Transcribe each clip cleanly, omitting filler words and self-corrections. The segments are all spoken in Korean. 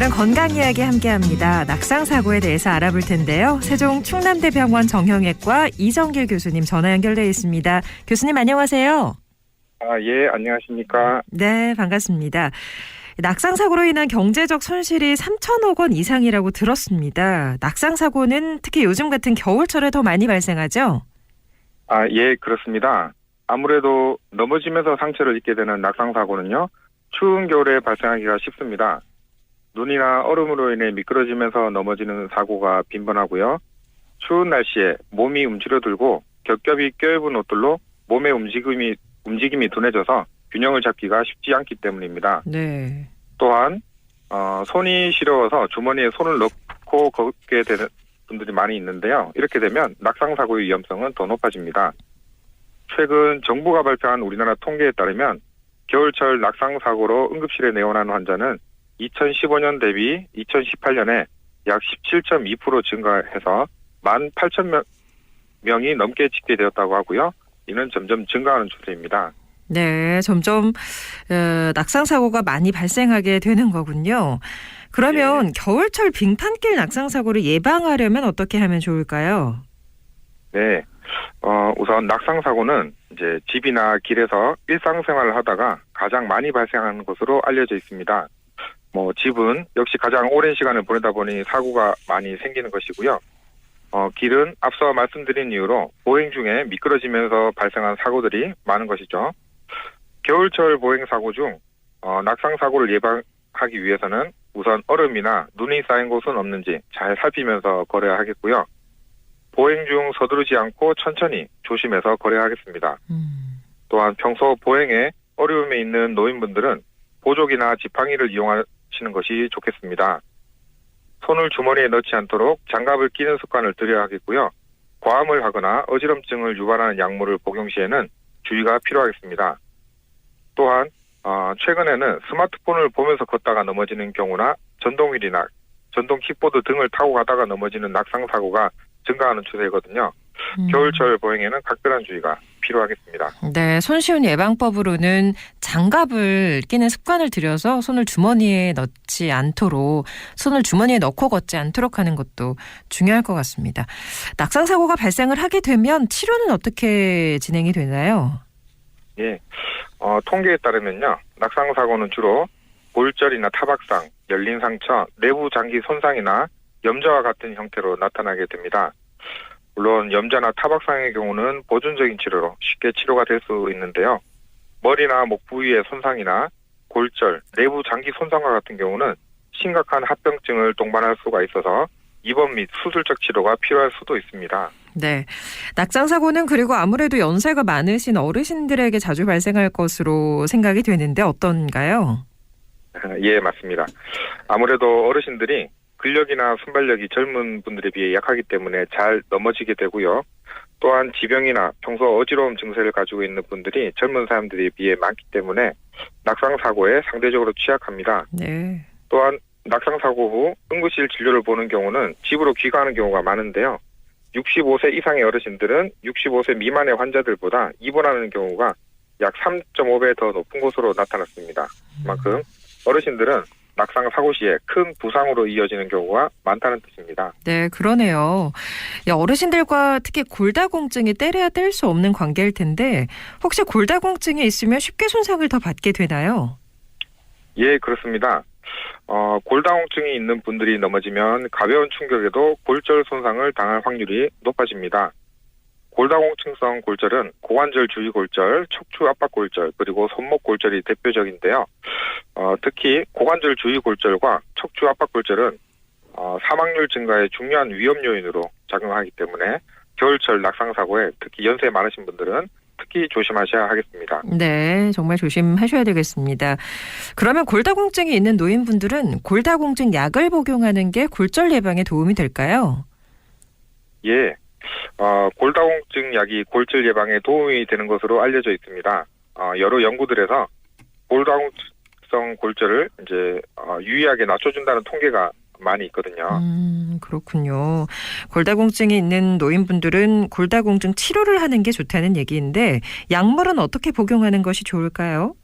오늘은 건강 이야기 함께합니다. 낙상 사고에 대해서 알아볼 텐데요. 세종 충남대병원 정형외과 이정길 교수님 전화 연결돼 있습니다. 교수님 안녕하세요. 예, 안녕하십니까. 네, 반갑습니다. 낙상 사고로 인한 경제적 손실이 3천억 원 이상이라고 들었습니다. 낙상 사고는 특히 요즘 같은 겨울철에 더 많이 발생하죠? 예, 그렇습니다. 아무래도 넘어지면서 상처를 입게 되는 낙상 사고는요, 추운 겨울에 발생하기가 쉽습니다. 눈이나 얼음으로 인해 미끄러지면서 넘어지는 사고가 빈번하고요. 추운 날씨에 몸이 움츠러들고 겹겹이 껴입은 옷들로 몸의 움직임이 둔해져서 균형을 잡기가 쉽지 않기 때문입니다. 네. 또한 손이 시려워서 주머니에 손을 넣고 걷게 되는 분들이 많이 있는데요. 이렇게 되면 낙상 사고의 위험성은 더 높아집니다. 최근 정부가 발표한 우리나라 통계에 따르면 겨울철 낙상 사고로 응급실에 내원하는 환자는 2015년 대비 2018년에 약 17.2% 증가해서 18,000명이 넘게 집계되었다고 하고요. 이는 점점 증가하는 추세입니다. 네, 점점 낙상 사고가 많이 발생하게 되는 거군요. 그러면 겨울철 빙판길 낙상 사고를 예방하려면 어떻게 하면 좋을까요? 네, 우선 낙상 사고는 이제 집이나 길에서 일상생활을 하다가 가장 많이 발생하는 것으로 알려져 있습니다. 집은 역시 가장 오랜 시간을 보내다 보니 사고가 많이 생기는 것이고요. 길은 앞서 말씀드린 이유로 보행 중에 미끄러지면서 발생한 사고들이 많은 것이죠. 겨울철 보행 사고 중 낙상 사고를 예방하기 위해서는 우선 얼음이나 눈이 쌓인 곳은 없는지 잘 살피면서 걸어야 하겠고요. 보행 중 서두르지 않고 천천히 조심해서 걸어야 하겠습니다. 또한 평소 보행에 어려움이 있는 노인분들은 보조기나 지팡이를 이용하시는 것이 좋겠습니다. 손을 주머니에 넣지 않도록 장갑을 끼는 습관을 들여야 하겠고요. 과음을 하거나 어지럼증을 유발하는 약물을 복용 시에는 주의가 필요하겠습니다. 또한 최근에는 스마트폰을 보면서 걷다가 넘어지는 경우나 전동휠이나 전동 킥보드 등을 타고 가다가 넘어지는 낙상 사고가 증가하는 추세거든요. 겨울철 보행에는 각별한 주의가 필요하겠습니다. 네, 손쉬운 예방법으로는 장갑을 끼는 습관을 들여서 손을 주머니에 넣고 걷지 않도록 하는 것도 중요할 것 같습니다. 낙상 사고가 발생을 하게 되면 치료는 어떻게 진행이 되나요? 예, 통계에 따르면요, 낙상 사고는 주로 골절이나 타박상, 열린 상처, 내부 장기 손상이나 염좌와 같은 형태로 나타나게 됩니다. 물론 염좌나 타박상의 경우는 보존적인 치료로 쉽게 치료가 될 수 있는데요. 머리나 목 부위의 손상이나 골절, 내부 장기 손상과 같은 경우는 심각한 합병증을 동반할 수가 있어서 입원 및 수술적 치료가 필요할 수도 있습니다. 네, 낙상 사고는 그리고 아무래도 연세가 많으신 어르신들에게 자주 발생할 것으로 생각이 되는데 어떤가요? 예, 맞습니다. 아무래도 어르신들이 근력이나 순발력이 젊은 분들에 비해 약하기 때문에 잘 넘어지게 되고요. 또한 지병이나 평소 어지러움 증세를 가지고 있는 분들이 젊은 사람들에 비해 많기 때문에 낙상 사고에 상대적으로 취약합니다. 네. 또한 낙상 사고 후 응급실 진료를 보는 경우는 집으로 귀가하는 경우가 많은데요. 65세 이상의 어르신들은 65세 미만의 환자들보다 입원하는 경우가 약 3.5배 더 높은 것으로 나타났습니다. 그만큼 어르신들은 낙상 사고 시에 큰 부상으로 이어지는 경우가 많다는 뜻입니다. 네, 그러네요. 어르신들과 특히 골다공증이 떼려야 뗄 수 없는 관계일 텐데 혹시 골다공증이 있으면 쉽게 손상을 더 받게 되나요? 예, 그렇습니다. 골다공증이 있는 분들이 넘어지면 가벼운 충격에도 골절 손상을 당할 확률이 높아집니다. 골다공증성 골절은 고관절 주위 골절, 척추 압박 골절, 그리고 손목 골절이 대표적인데요. 특히 고관절 주위 골절과 척추 압박 골절은 사망률 증가의 중요한 위험 요인으로 작용하기 때문에 겨울철 낙상 사고에 특히 연세 많으신 분들은 특히 조심하셔야 하겠습니다. 네, 정말 조심하셔야 되겠습니다. 그러면 골다공증이 있는 노인분들은 골다공증 약을 복용하는 게 골절 예방에 도움이 될까요? 예. 골다공증 약이 골절 예방에 도움이 되는 것으로 알려져 있습니다. 여러 연구들에서 골다공증성 골절을 유의하게 낮춰준다는 통계가 많이 있거든요. 그렇군요. 골다공증이 있는 노인분들은 골다공증 치료를 하는 게 좋다는 얘기인데 약물은 어떻게 복용하는 것이 좋을까요?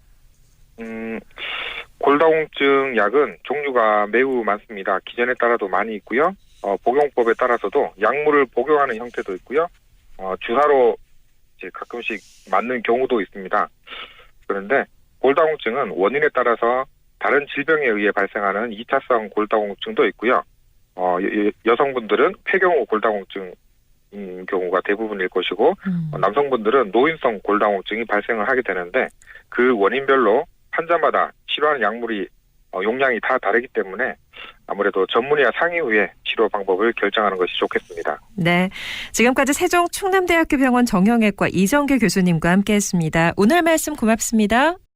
골다공증 약은 종류가 매우 많습니다. 기전에 따라도 많이 있고요. 복용법에 따라서도 약물을 복용하는 형태도 있고요. 주사로 이제 가끔씩 맞는 경우도 있습니다. 그런데 골다공증은 원인에 따라서 다른 질병에 의해 발생하는 2차성 골다공증도 있고요. 여성분들은 폐경후 골다공증인 경우가 대부분일 것이고 남성분들은 노인성 골다공증이 발생을 하게 되는데 그 원인별로 환자마다 치료하는 약물이 용량이 다 다르기 때문에 아무래도 전문의와 상의 후에 치료 방법을 결정하는 것이 좋겠습니다. 네, 지금까지 세종 충남대학교 병원 정형외과 이정규 교수님과 함께했습니다. 오늘 말씀 고맙습니다.